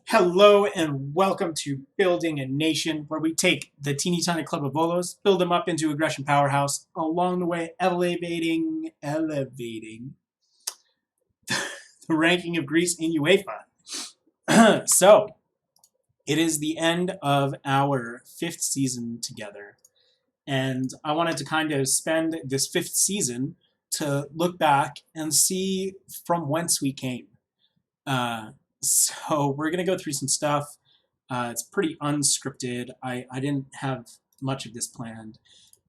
Hello and welcome to Building a Nation, where we take the teeny tiny club of Volos, build them up into aggression powerhouse, along the way elevating the ranking of Greece in UEFA. So, it is the end of our fifth season together, and I wanted to kind of spend this fifth season to look back and see from whence we came. Uh, so we're gonna go through some stuff. It's pretty unscripted. I didn't have much of this planned.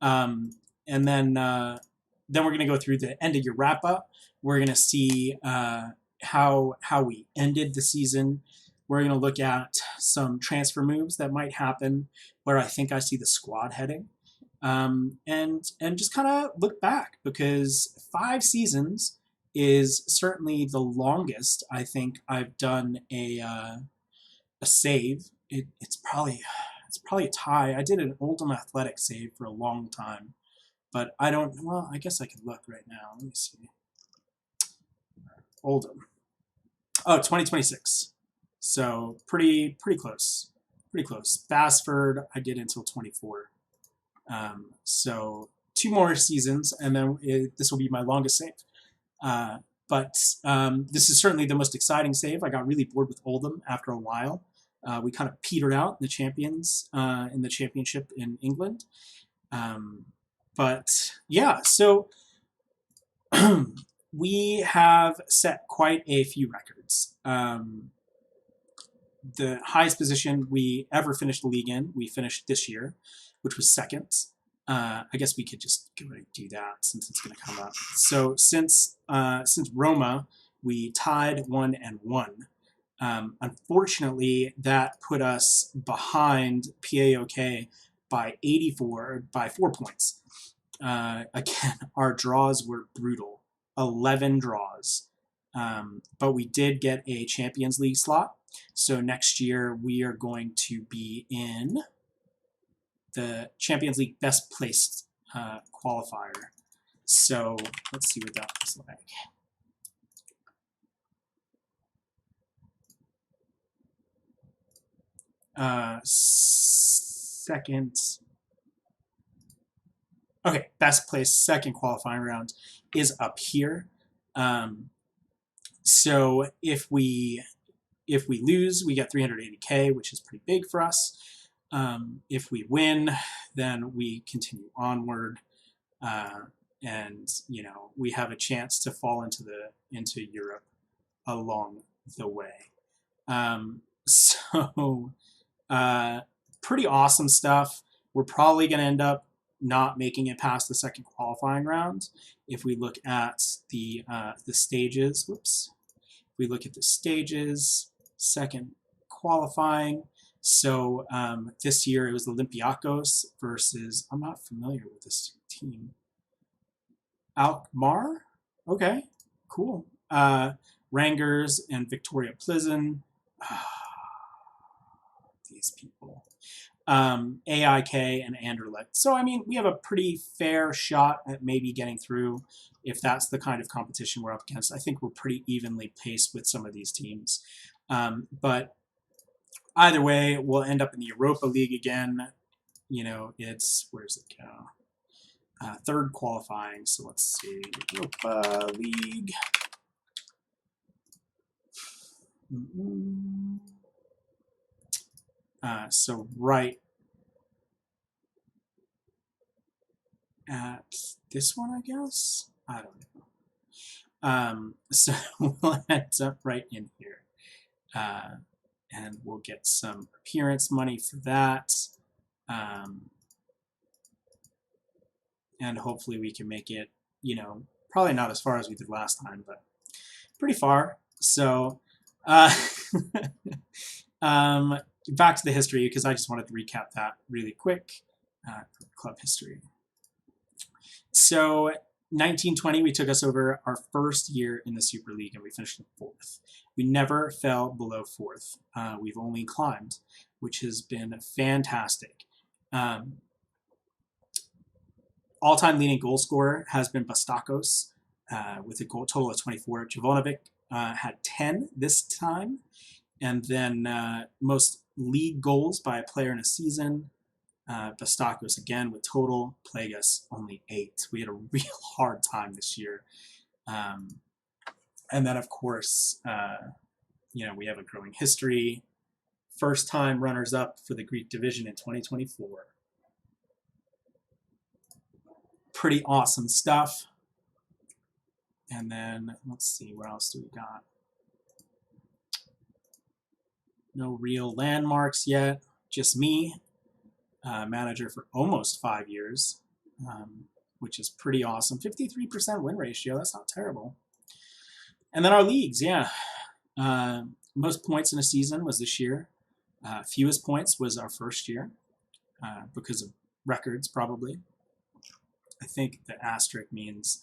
Um, and then we're gonna go through the end of your wrap up. We're gonna see how we ended the season. We're gonna look at some transfer moves that might happen, where I think I see the squad heading, and just kind of look back because 5 seasons is certainly the longest I think I've done a save. It's probably a tie. I did an Oldham Athletic save for a long time, but I don't. Well, I guess I can look right now. Let me see. Oldham. Oh, 2026. So pretty close. Pretty close. Basford I did until 24. So 2 more seasons, and then this will be my longest save. But this is certainly the most exciting save. I got really bored with Oldham after a while. We kind of petered out in the championship in England. But yeah, so we have set quite a few records. The highest position we ever finished the league in, we finished this year, which was second. I guess we could just go ahead and do that since it's going to come up. So since Roma, we tied 1-1. Unfortunately, that put us behind PAOK by 4 points. Again, our draws were brutal, 11 draws. But we did get a Champions League slot. So next year we are going to be in the Champions League best placed qualifier. So let's see what that looks like. Second. Okay, best placed second qualifying round is up here. So if we lose, we get 380K, which is pretty big for us. If we win, then we continue onward, and we have a chance to fall into Europe along the way. So pretty awesome stuff. We're probably going to end up not making it past the second qualifying round if we look at the stages. Whoops. If we look at the stages, second qualifying. So this year it was Olympiacos versus, I'm not familiar with this team. Alkmaar? Okay, cool. Rangers and Victoria Plizen. These people. AIK and Anderlecht. So, I mean, we have a pretty fair shot at maybe getting through if that's the kind of competition we're up against. I think we're pretty evenly paced with some of these teams. But either way, we'll end up in the Europa League again. Where's it go? Third qualifying. So let's see. Europa League. So right at this one, I guess? I don't know. So we'll end up right in here. And we'll get some appearance money for that. And hopefully we can make it, probably not as far as we did last time, but pretty far. So back to the history, because I just wanted to recap that really quick. Club history. So 1920, we took us over our first year in the Super League, and we finished in 4th. We never fell below 4th. We've only climbed, which has been fantastic. All-time leading goal scorer has been Bastakos with a total of 24. Jovanovic had 10 this time. And then most league goals by a player in a season. Bastakos again with total. Plagas only 8. We had a real hard time this year. And then, of course, we have a growing history. First time runners-up for the Greek division in 2024. Pretty awesome stuff. And then, let's see, what else do we got? No real landmarks yet. Just me, manager for almost 5 years, which is pretty awesome. 53% win ratio, that's not terrible. And then our leagues, yeah. Most points in a season was this year. Fewest points was our first year because of records, probably. I think the asterisk means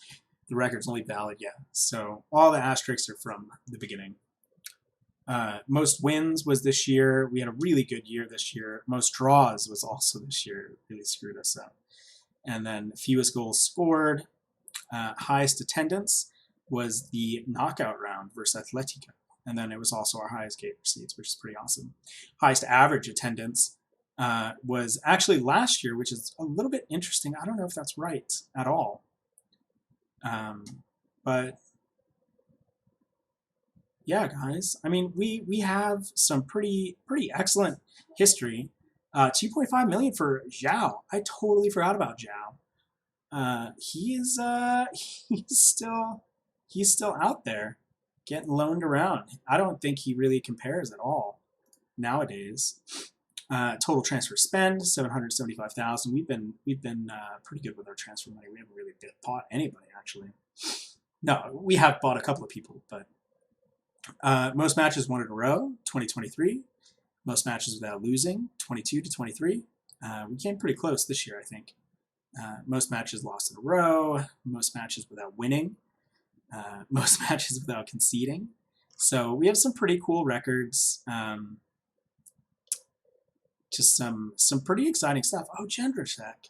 the record's only valid yet. So all the asterisks are from the beginning. Most wins was this year. We had a really good year this year. Most draws was also this year. It really screwed us up. And then fewest goals scored. Highest attendance was the knockout round versus Atletico. And then it was also our highest gate receipts, which is pretty awesome. Highest average attendance was actually last year, which is a little bit interesting. I don't know if that's right at all. But yeah, guys. I mean, we have some pretty excellent history. 2.5 million for Zhao. I totally forgot about Zhao. He's still out there, getting loaned around. I don't think he really compares at all nowadays. Total transfer spend 775,000. We've been pretty good with our transfer money. We haven't really bought anybody actually. No, we have bought a couple of people, but most matches won in a row 2023. Most matches without losing 22 to 23. We came pretty close this year, I think. Most matches lost in a row. Most matches without winning. Most matches without conceding. So we have some pretty cool records. Just some pretty exciting stuff. Oh, Jendrashek.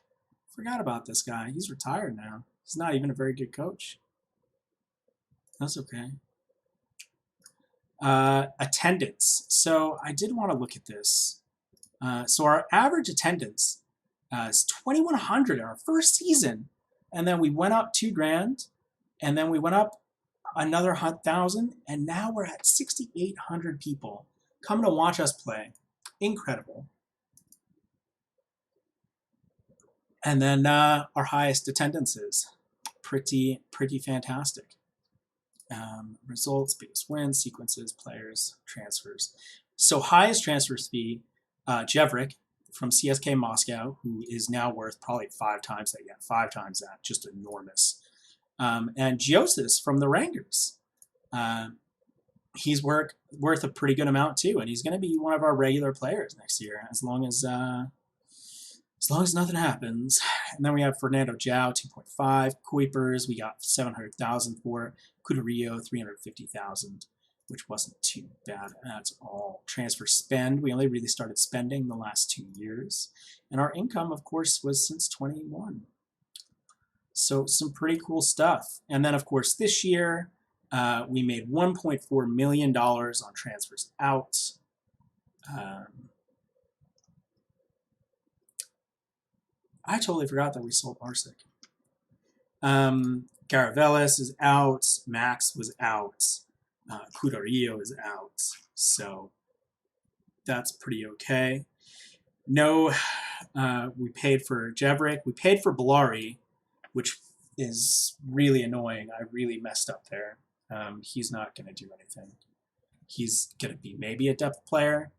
Forgot about this guy. He's retired now. He's not even a very good coach. That's okay. Attendance. So I did want to look at this. So our average attendance is 2,100 in our first season. And then we went up $2,000. And then we went up another 1,000. And now we're at 6,800 people coming to watch us play. Incredible. And then our highest attendances. Pretty fantastic. Results, biggest wins, sequences, players, transfers. So highest transfers fee, Jevrik from CSK Moscow, who is now worth probably 5 times that. Yeah, 5 times that. Just enormous. And Giosis from the Rangers. He's worth a pretty good amount too, and he's going to be one of our regular players next year, as long as nothing happens. And then we have Fernando Zhao, 2.5. Kuipers, we got 700,000 for. Cuderillo, 350,000, which wasn't too bad at all. Transfer spend, we only really started spending the last 2 years. And our income, of course, was since 21. So some pretty cool stuff. And then, of course, this year, we made $1.4 million on transfers out. I totally forgot that we sold Arsic. Garavelis is out. Max was out. Cuderillo is out. So that's pretty okay. No, we paid for Jevrik. We paid for Blari, which is really annoying. I really messed up there. He's not going to do anything. He's going to be maybe a depth player.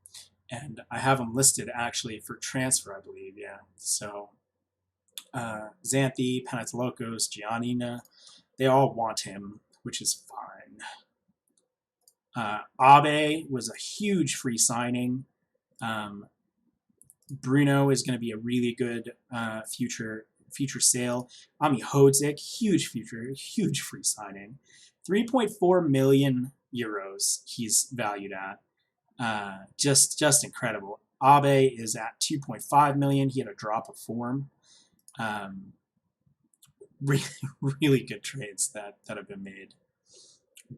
And I have him listed actually for transfer, I believe. Yeah. So Xanthi, Panatolokos, Giannina, they all want him, which is fine. Abe was a huge free signing. Bruno is going to be a really good future sale. Ami Hodzik, huge free signing. 3.4 million euros he's valued at. Just incredible. Abe is at 2.5 million. He had a drop of form. Really good trades that have been made.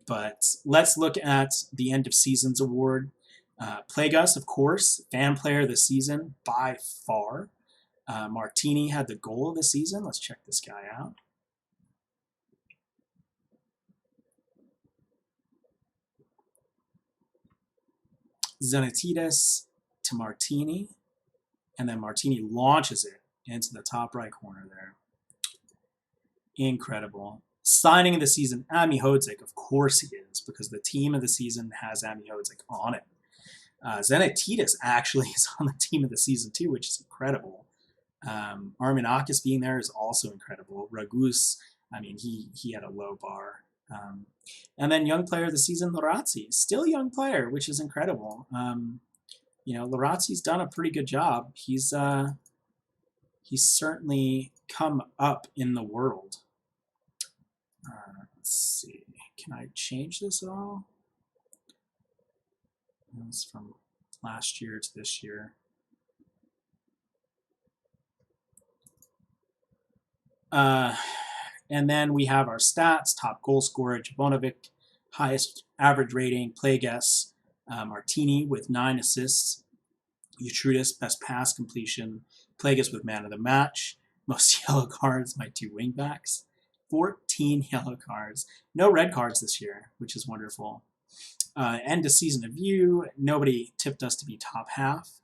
But let's look at the end of seasons award. Plagas, of course, fan player of the season by far. Martini had the goal of the season. Let's check this guy out. Zenatitis to Martini, and then Martini launches it into the top right corner there. Incredible. Signing of the season, Ami Hodzik, of course he is, because the team of the season has Ami Hodzik on it. Zenatitis actually is on the team of the season too, which is incredible. Arminakis being there is also incredible. Ragus, I mean, he had a low bar. And then young player of the season, Lorazzi, still young player, which is incredible. You know, Lorazzi's done a pretty good job. He's certainly come up in the world. Let's see, can I change this at all? It's from last year to this year. And then we have our stats: top goal scorer, Javonovic, highest average rating, play guess, Martini with 9 assists, Utrudis, best pass completion, play guess with man of the match, most yellow cards, my 2 wingbacks, 14 yellow cards, no red cards this year, which is wonderful. End of season review, nobody tipped us to be top half.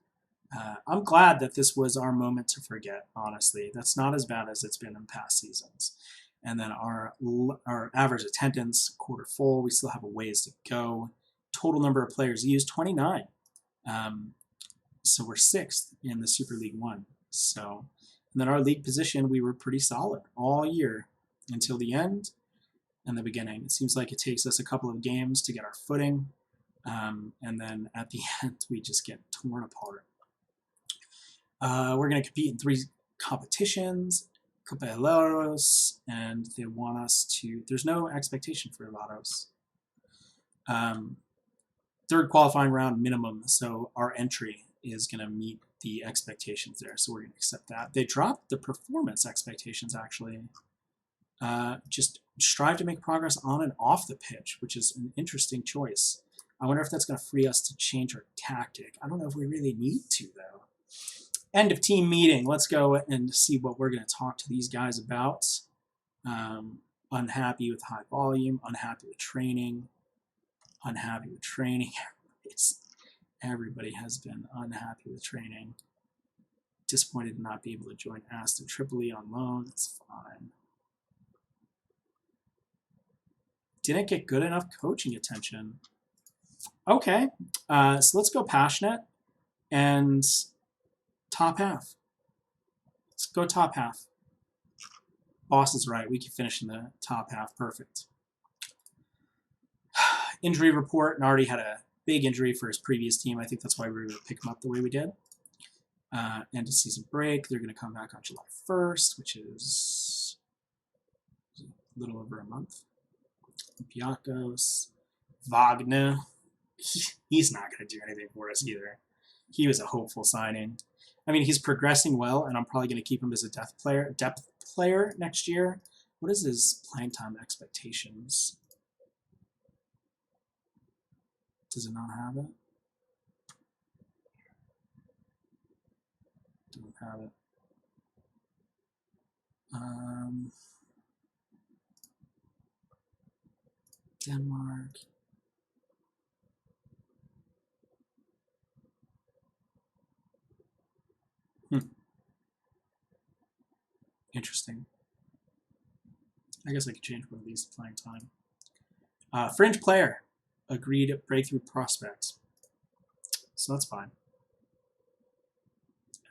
I'm glad that this was our moment to forget, honestly. That's not as bad as it's been in past seasons. And then our average attendance, quarter full, we still have a ways to go. Total number of players used, 29. So we're 6th in the Super League 1. So, and then our league position, we were pretty solid all year until the end and the beginning. It seems like it takes us a couple of games to get our footing. And then at the end, we just get torn apart. We're going to compete in 3 competitions, Copa Helaros, and they want us to, there's no expectation for Helaros. 3rd qualifying round minimum, so our entry is going to meet the expectations there, so we're going to accept that. They dropped the performance expectations, actually. Just strive to make progress on and off the pitch, which is an interesting choice. I wonder if that's going to free us to change our tactic. I don't know if we really need to, though. End of team meeting. Let's go and see what we're going to talk to these guys about. Unhappy with high volume, unhappy with training, unhappy with training. Everybody has been unhappy with training. Disappointed to not be able to join Aston Tripoli on loan. It's fine. Didn't get good enough coaching attention. Okay, so let's go passionate and top half. Let's go top half. Boss is right. We can finish in the top half. Perfect. Injury report. Nardi had a big injury for his previous team. I think that's why we were able to pick him up the way we did. End of season break. They're going to come back on July 1st, which is a little over a month. Olympiacos. Wagner. He's not going to do anything for us either. He was a hopeful signing. I mean, he's progressing well, and I'm probably going to keep him as a depth player next year. What is his playing time expectations? Does it not have it? Don't have it. Denmark. Interesting. I guess I could change one of these playing time. Fringe player. Agreed breakthrough prospect. So that's fine.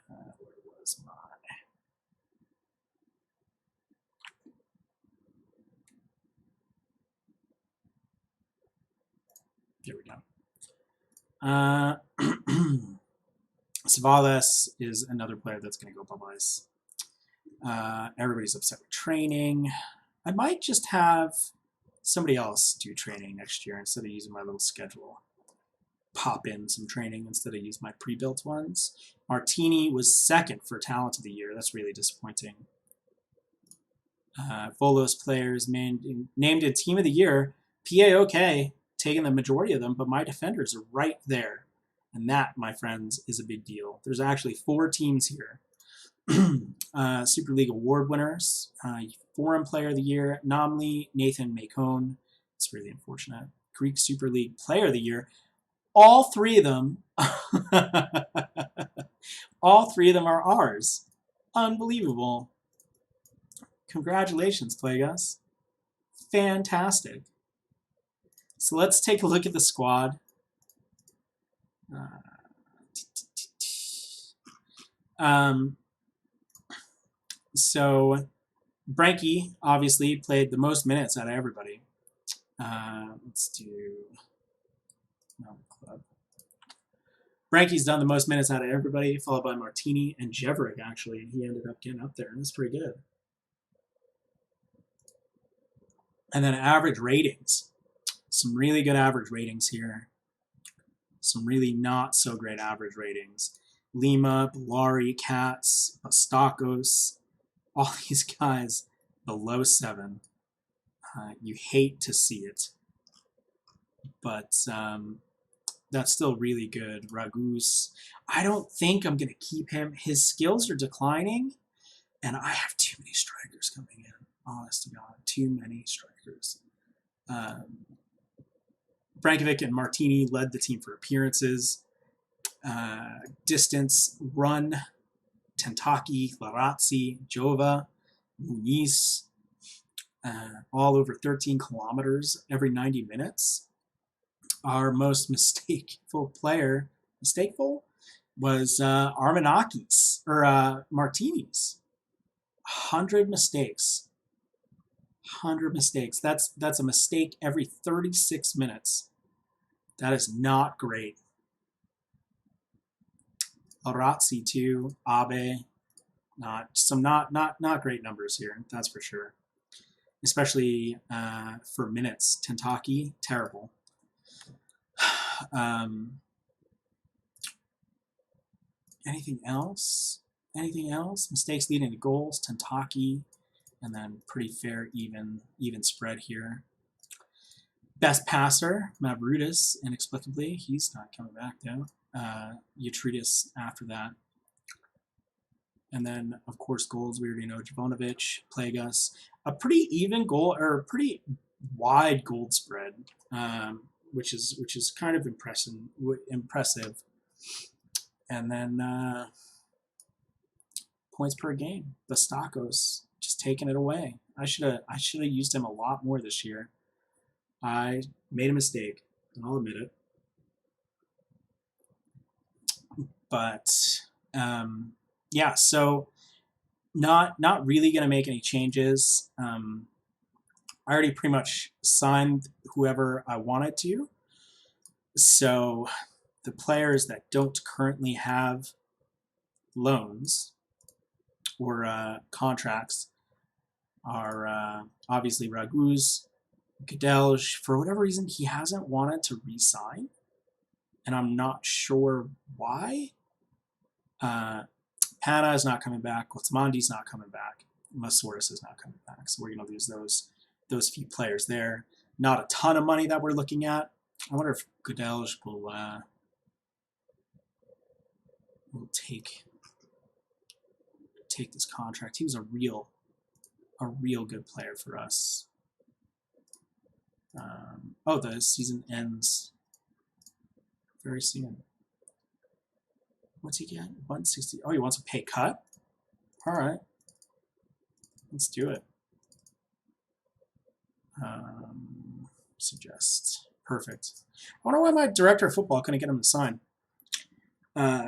Where was my... There we go. Volos is another player that's going to go bye-byes. Everybody's upset with training. I might just have somebody else do training next year instead of using my little schedule. Pop in some training instead of use my pre-built ones. Martini was 2nd for talent of the year. That's really disappointing. Volos players named a team of the year. PAOK taking the majority of them, but my defenders are right there. And that, my friends, is a big deal. There's actually 4 teams here. Super League Award winners, Foreign Player of the Year, nominee Nathan Macone. It's really unfortunate. Greek Super League Player of the Year. All 3 of them, all 3 of them are ours. Unbelievable. Congratulations, Plagas. Fantastic. So let's take a look at the squad. So Branky obviously played the most minutes out of everybody. Let's do club. Branky's done the most minutes out of everybody, followed by Martini and Jeverick, actually. He ended up getting up there, and that's pretty good. And then average ratings. Some really good average ratings here. Some really not so great average ratings. Lima, Bellari, Katz, Bastakos, all these guys below 7. You hate to see it, but that's still really good. Ragus, I don't think I'm going to keep him. His skills are declining, and I have too many strikers coming in. Honest to God, too many strikers. Brankovic and Martini led the team for appearances. Distance, run, Tentaki, Larazzi, Jova, Muniz, all over 13 kilometers every 90 minutes. Our most mistakeful player, was Armanakis, or Martinis. 100 mistakes. 100 mistakes. That's a mistake every 36 minutes. That is not great. Larazzi too, Abe, not great numbers here. That's for sure. Especially for minutes. Tentaki, terrible. Anything else? Anything else? Mistakes leading to goals. Tentaki, and then pretty fair, even spread here. Best passer, Mavroudis, inexplicably. He's not coming back though. Yatridis after that. And then, of course, goals, we already know Jovanovic, Plagas. A pretty even goal, or a pretty wide goal spread, which is kind of impressive. And then points per game. Bastakos just taking it away. I should have used him a lot more this year. I made a mistake, and I'll admit it. But yeah, so not really going to make any changes. I already pretty much signed whoever I wanted to. So the players that don't currently have loans or contracts are obviously Ragus, Gadelj. For whatever reason, he hasn't wanted to re-sign, and I'm not sure why. Pana is not coming back. Gotsmandi's not coming back. Masoris is not coming back. So we're going to lose those few players there. Not a ton of money that we're looking at. I wonder if Gadelj will take this contract. He was a real good player for us. Oh, the season ends very soon. What's he get? 160. Oh, he wants a pay cut? All right. Let's do it. Suggest. Perfect. I wonder why my director of football couldn't get him to sign.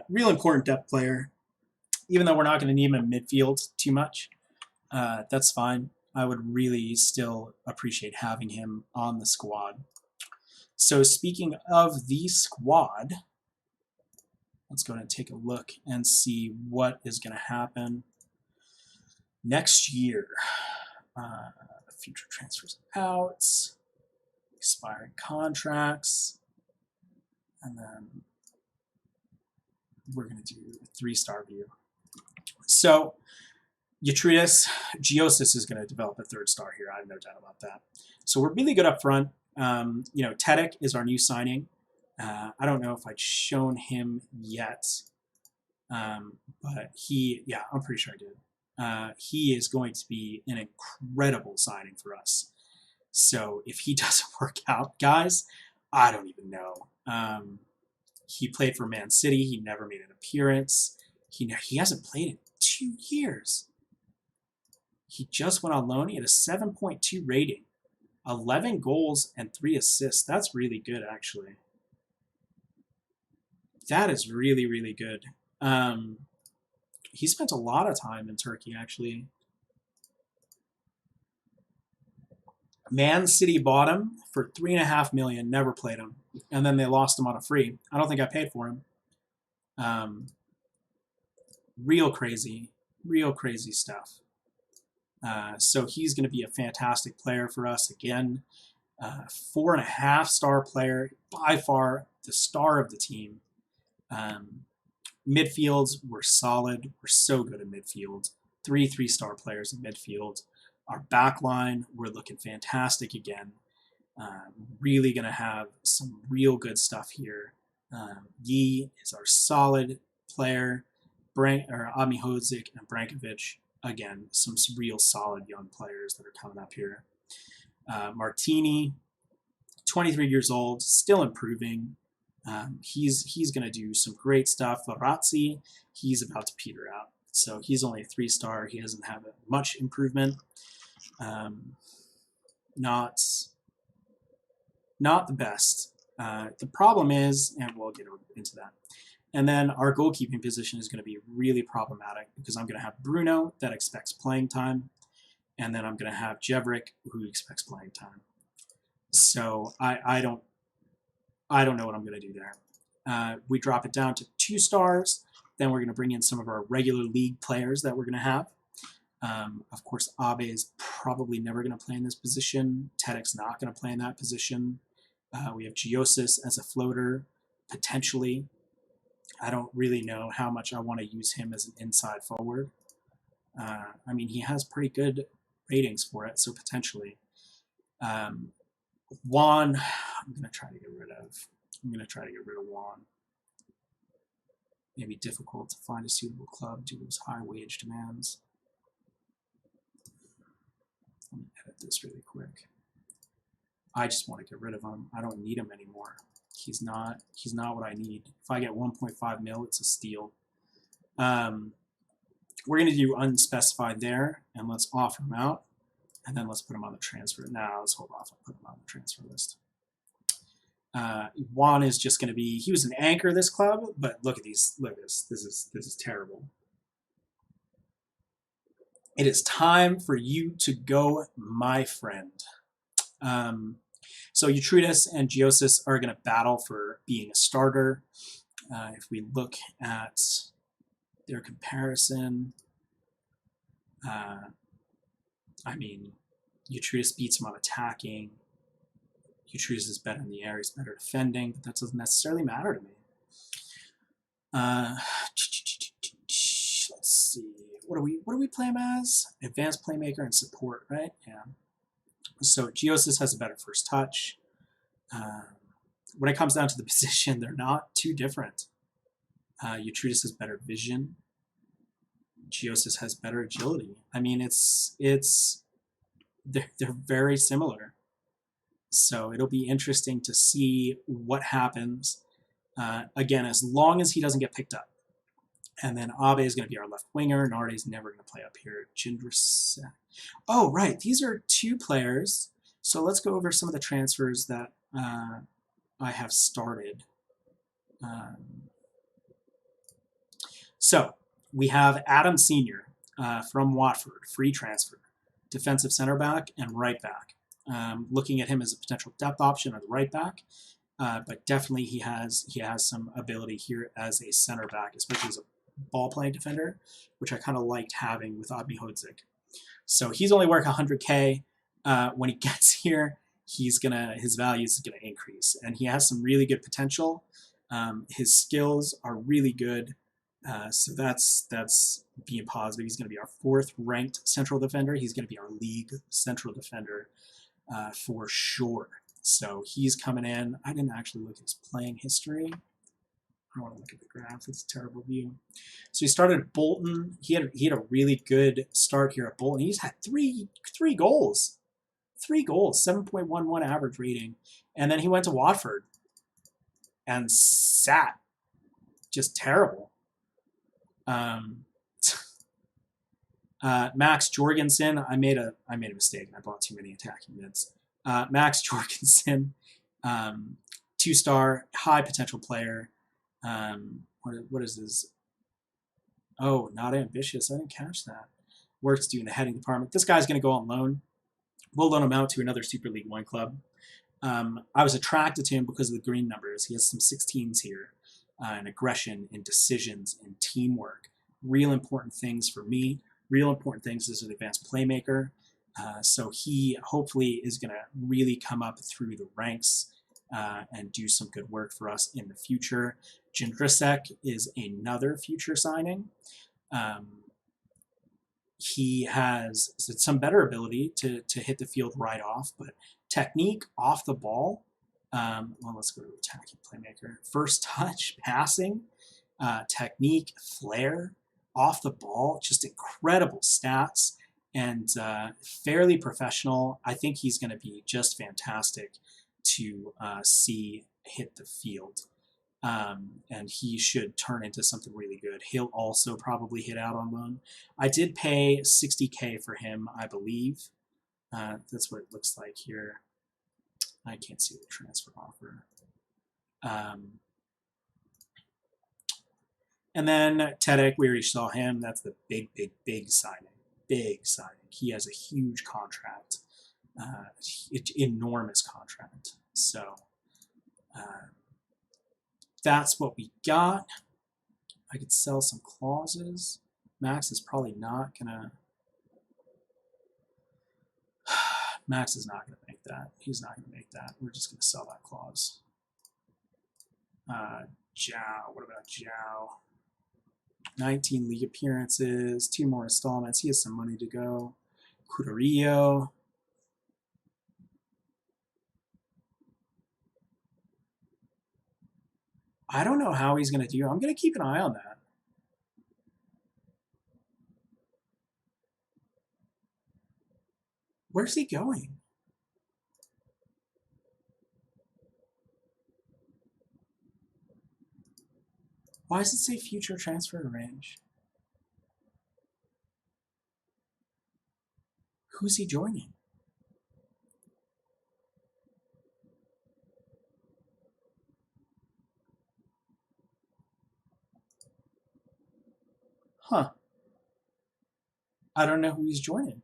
Real important depth player. Even though we're not going to need him in midfield too much, that's fine. I would really still appreciate having him on the squad. So speaking of the squad, let's go ahead and take a look and see what is going to happen next year. Future transfers out, expiring contracts, and then we're going to do a 3-star view. So Yatridis, Giosis is going to develop a 3rd star here. I have no doubt about that. So we're really good up front. Tedek is our new signing. I don't know if I'd shown him yet, but yeah, I'm pretty sure I did. He is going to be an incredible signing for us. So if he doesn't work out, guys, I don't even know. He played for Man City. He never made an appearance. He hasn't played in 2 years. He just went on loan. He had a 7.2 rating, 11 goals and 3 assists. That's really good, actually. That is really, really good. He spent a lot of time in Turkey, actually. Man City bought him for $3.5 million. Never played him, and then they lost him on a free. I don't think I paid for him. Real crazy stuff. So he's going to be a fantastic player for us again. 4.5-star player, by far the star of the team. Midfields were solid. We're so good at midfield. 3-star players in midfield. Our back line, we're looking fantastic again. Really going to have some real good stuff here. Yi is our solid player. Amihodzik and Brankovic, again, some real solid young players that are coming up here. Martini, 23 years old, still improving. He's going to do some great stuff. Varazzi, he's about to peter out. So he's only a 3-star. He doesn't have much improvement. Not the best. The problem is, and we'll get into that. And then our goalkeeping position is going to be really problematic because I'm going to have Bruno that expects playing time, and then I'm going to have Jevrik who expects playing time. So I don't know what I'm going to do there. We drop it down to 2 stars. Then we're going to bring in some of our regular league players that we're going to have. Of course, Abe is probably never going to play in this position. Tedek's not going to play in that position. We have Giosis as a floater, potentially. I don't really know how much I want to use him as an inside forward. I mean, he has pretty good ratings for it, so potentially. Juan, I'm going to try to get rid of. Juan. Maybe difficult to find a suitable club due to his high wage demands. Let me edit this really quick. I just want to get rid of him. I don't need him anymore. He's not what I need. If I get 1.5 mil, it's a steal. We're going to do unspecified there, and let's offer him out, and then let's put him on the transfer. Now, let's hold off. I'll put him on the transfer list. Juan is just going to be, he was an anchor of this club, but look at these, look at this. This is terrible. It is time for you to go, my friend. So Utrudis and Giosis are going to battle for being a starter. If we look at their comparison, I mean, Utrudis beats him on attacking. Utrudis is better in the air, he's better defending, but that doesn't necessarily matter to me. Let's see. What do we play him as? Advanced playmaker and support, right? Yeah. So Giosis has a better first touch. When it comes down to the position, they're not too different. Utrudis has better vision. Giosis has better agility. I mean, they're very similar. So it'll be interesting to see what happens. Again, as long as he doesn't get picked up. And then Abe is going to be our left winger. Nardi is never going to play up here. Jindras. Oh, right. These are 2 players. So let's go over some of the transfers that I have started. So we have Adam Sr. From Watford, free transfer. Defensive center back and right back. Looking at him as a potential depth option at the right back. But definitely he has some ability here as a center back, especially as a ball-playing defender, which I kind of liked having with Amihodzik. So he's only worth 100K. When he gets here, his value is gonna increase, and he has some really good potential. His skills are really good, so that's being positive. He's gonna be our 4th ranked central defender. He's gonna be our league central defender for sure. So he's coming in. I didn't actually look at his playing history. I don't want to look at the graph. It's a terrible view. So he started at Bolton. He had a really good start here at Bolton. He's had three goals. 3 goals, 7.11 average rating. And then he went to Watford and sat. Just terrible. Max Jorgensen, I made a mistake. I bought too many attacking mids. Max Jorgensen, 2-star, high potential player. What is this? Oh, not ambitious. I didn't catch that. Works doing the heading department. This guy's going to go on loan. We'll loan him out to another Super League 1 club. I was attracted to him because of the green numbers. He has some 16s here, and aggression, and decisions, and teamwork. Real important things for me. Real important things as an advanced playmaker. So he hopefully is going to really come up through the ranks and do some good work for us in the future. Jindrisek is another future signing. He has some better ability to hit the field right off, but technique off the ball. Well, let's go to attacking playmaker. First touch, passing, technique, flair, off the ball, just incredible stats, and fairly professional. I think he's going to be just fantastic to see hit the field. And he should turn into something really good. He'll also probably hit out on loan. I did pay $60K for him, I believe. That's what it looks like here. I can't see the transfer offer. And then Tedek, we already saw him. That's the big signing. Big signing. He has a huge contract. Enormous contract. So that's what we got. I could sell some clauses. Max is probably not gonna. Max is not gonna make that. He's not gonna make that. We're just gonna sell that clause. Zhao. What about Zhao? 19 league appearances, 2 more installments. He has some money to go. Cuderillo. I don't know how he's going to do. I'm going to keep an eye on that. Where's he going? Why does it say future transfer range? Who's he joining? Huh. I don't know who he's joining.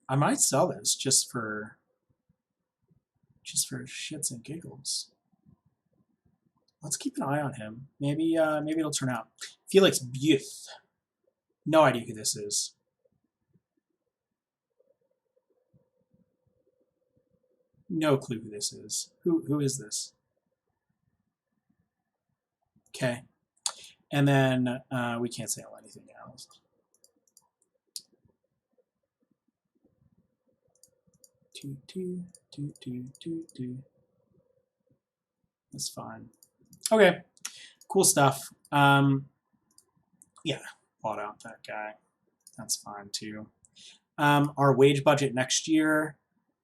I might sell this just for shits and giggles. Let's keep an eye on him. Maybe it'll turn out. Felix Buth. No idea who this is. No clue who this is. Who is this? Okay. And then we can't sell anything else. Two. That's fine. Okay. Cool stuff. Yeah, bought out that guy. That's fine too. Our wage budget next year,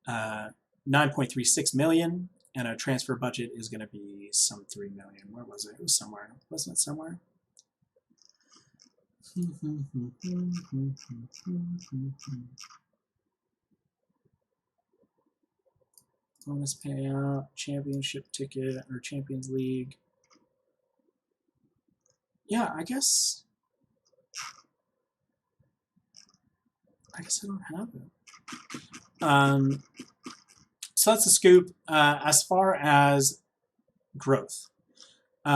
9.36 million, and our transfer budget is going to be some 3 million. Where was it? It was somewhere. Wasn't it somewhere? Bonus payout, championship ticket, or Champions League. Yeah, I guess I don't have it. So that's the scoop. As far as growth, we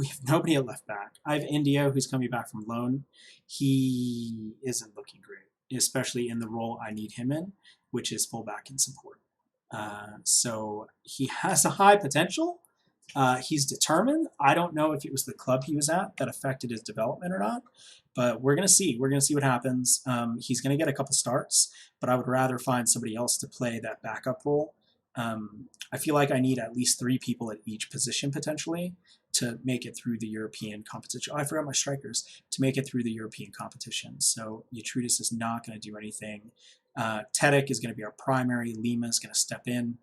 have nobody at left back. I have Indio, who's coming back from loan. He isn't looking great, especially in the role I need him in, which is fullback and support. So he has a high potential, He's determined. I don't know if it was the club he was at that affected his development or not, but we're going to see. We're going to see what happens. He's going to get a couple starts, but I would rather find somebody else to play that backup role. I feel like I need at least 3 people at each position potentially to make it through the European competition. Oh, I forgot my strikers. To make it through the European competition. So Utrudis is not going to do anything. Tedic is going to be our primary. Lima is going to step in.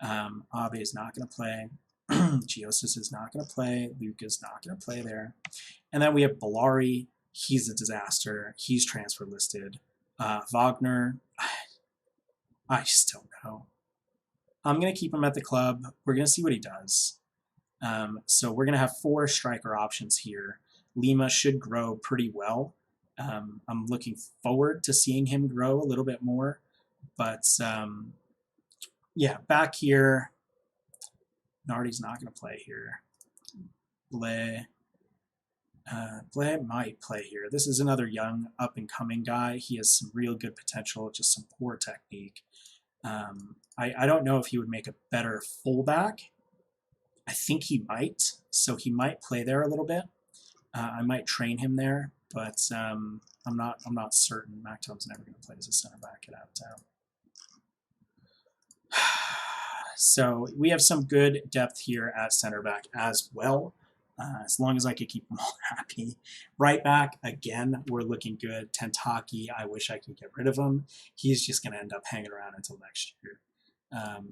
Abe is not going to play. Giosis is not going to play. Luke is not going to play there. And then we have Bellari. He's a disaster. He's transfer listed. Wagner, I just don't know. I'm going to keep him at the club. We're going to see what he does. So we're going to have 4 striker options here. Lima should grow pretty well. I'm looking forward to seeing him grow a little bit more. But yeah, back here, Nardi's not going to play here. Blay might play here. This is another young, up-and-coming guy. He has some real good potential, just some poor technique. I don't know if he would make a better fullback. I think he might, so he might play there a little bit. I might train him there, but I'm not certain. Mactom's never going to play as a center back at Outtown. So we have some good depth here at center back as well, as long as I could keep them all happy. Right back, again, we're looking good. Tentaki, I wish I could get rid of him. He's just going to end up hanging around until next year.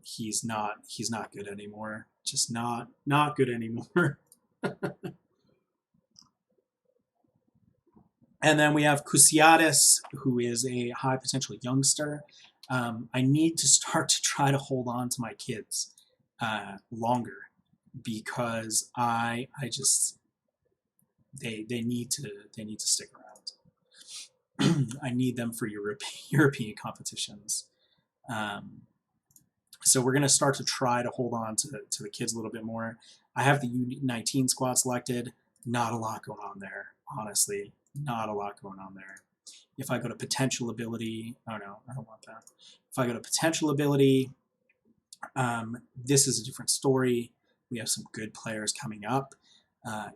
He's not good anymore. Just not good anymore. And then we have Kusiadis, who is a high potential youngster. I need to start to try to hold on to my kids longer, because I just they need to stick around. I need them for European competitions. So we're going to start to try to hold on to the kids a little bit more. I have the U19 squad selected. Not a lot going on there, honestly. Not a lot going on there. If I go to potential ability, oh no, I don't want that. If I go to potential ability, this is a different story. We have some good players coming up.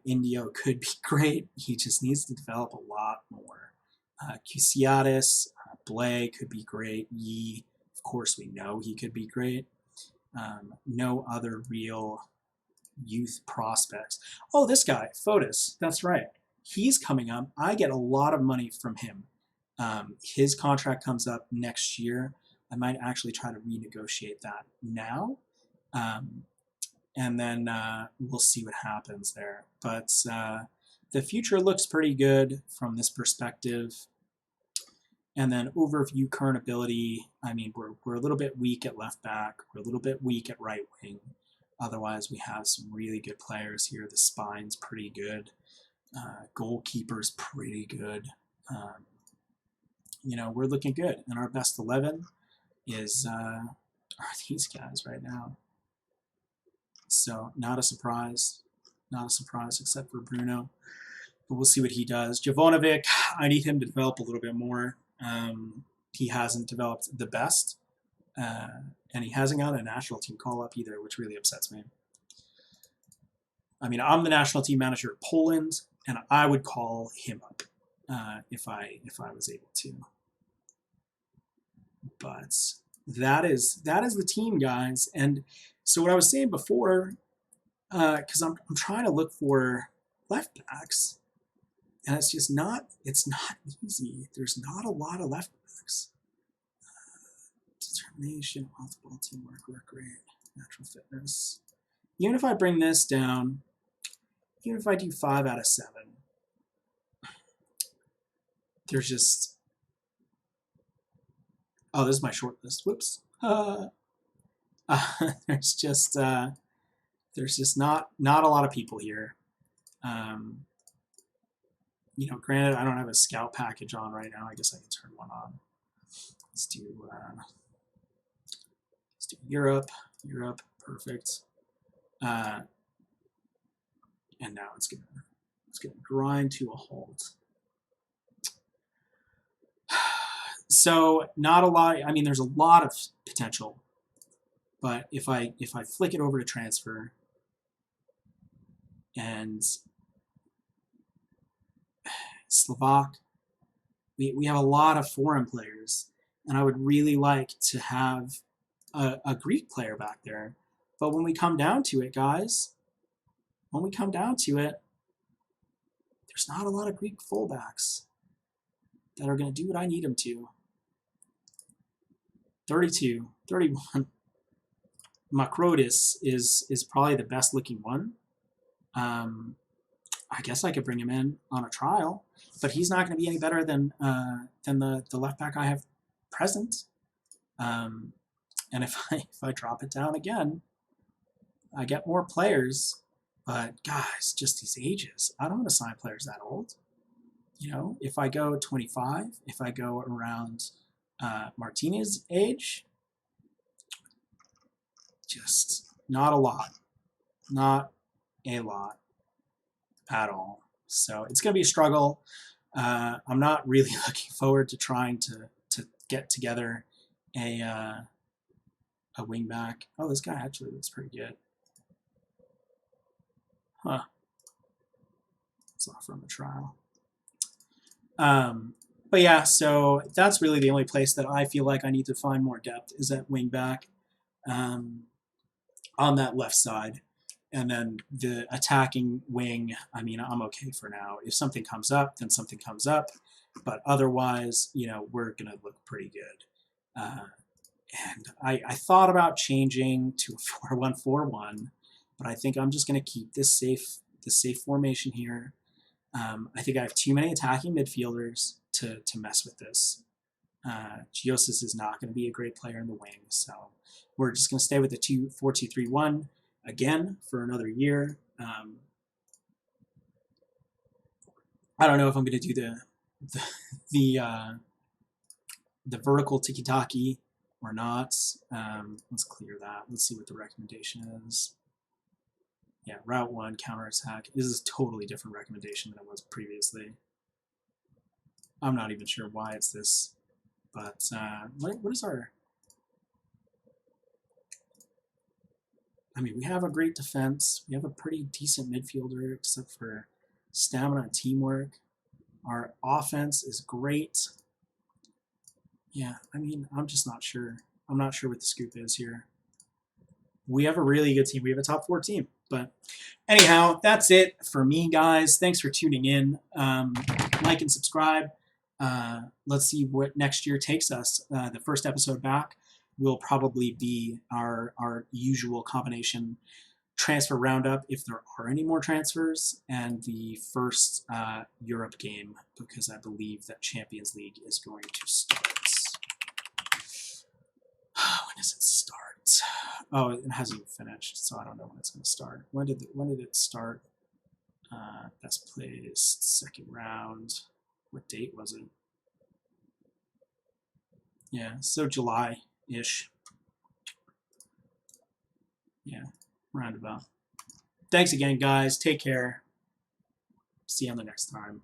Indio could be great. He just needs to develop a lot more. Cusiadis, Blay could be great. Yi, of course, we know he could be great. No other real youth prospects. Oh, this guy, Fotis, that's right. He's coming up. I get a lot of money from him. His contract comes up next year. I might actually try to renegotiate that now. And then we'll see what happens there. But the future looks pretty good from this perspective. And then overview current ability. I mean, we're a little bit weak at left back. We're a little bit weak at right wing. Otherwise, we have some really good players here. The spine's pretty good. Goalkeeper's pretty good. You know, we're looking good. And our best 11 is are these guys right now. So not a surprise. Not a surprise except for Bruno. But we'll see what he does. Jovanovic, I need him to develop a little bit more. He hasn't developed the best. And he hasn't got a national team call-up either, which really upsets me. I mean, I'm the national team manager of Poland, and I would call him up if I was able to. But that is the team, guys. And so what I was saying before, because I'm trying to look for left backs, and it's just not easy. There's not a lot of left backs. Determination, off-ball teamwork, work rate, natural fitness. Even if I bring this down, even if I do 5 out of 7, there's just... Oh, this is my short list. Whoops. There's just not a lot of people here. You know, granted, I don't have a scout package on right now. I guess I can turn one on. Let's do Europe, perfect. And now it's gonna grind to a halt. So not a lot. I mean, there's a lot of potential, but if I flick it over to transfer, and Slovak. We have a lot of foreign players, and I would really like to have a Greek player back there. But when we come down to it, guys, when we come down to it, there's not a lot of Greek fullbacks that are going to do what I need them to. 32, 31. Makrodis is probably the best looking one. I guess I could bring him in on a trial, but he's not going to be any better than the left back I have present. And if I drop it down again, I get more players. But guys, just these ages. I don't want to sign players that old. You know, if I go 25, if I go around Martinez's age, just not a lot. Not a lot at all. So it's going to be a struggle. I'm not really looking forward to trying to get together a wing back. Oh, this guy actually looks pretty good. Huh. Let's offer him a trial. But yeah, so that's really the only place that I feel like I need to find more depth is at wing back on that left side. And then the attacking wing, I mean, I'm okay for now. If something comes up, then something comes up. But otherwise, you know, we're going to look pretty good. And I thought about changing to a 4-1-4-1, but I think I'm just going to keep this safe formation here. I think I have too many attacking midfielders to mess with this. Giosis is not going to be a great player in the wing, so we're just going to stay with the 4-2-3-1 again for another year. I don't know if I'm going to do the vertical tiki-taki or not. Let's clear that. Let's see what the recommendation is. Yeah, Route 1, counterattack. This is a totally different recommendation than it was previously. I'm not even sure why it's this, but what is our... I mean, we have a great defense. We have a pretty decent midfielder, except for stamina and teamwork. Our offense is great. Yeah, I mean, I'm just not sure. I'm not sure what the scoop is here. We have a really good team. We have a top 4 team. But anyhow, that's it for me, guys. Thanks for tuning in. Like and subscribe. Let's see what next year takes us. The first episode back will probably be our usual combination transfer roundup, if there are any more transfers, and the first Europe game, because I believe that Champions League is going to start. When does it start? Oh, it hasn't even finished, so I don't know when it's going to start. When did it start? Best placed, second round. What date was it? Yeah, so July-ish. Yeah, roundabout. Thanks again, guys. Take care. See you on the next time.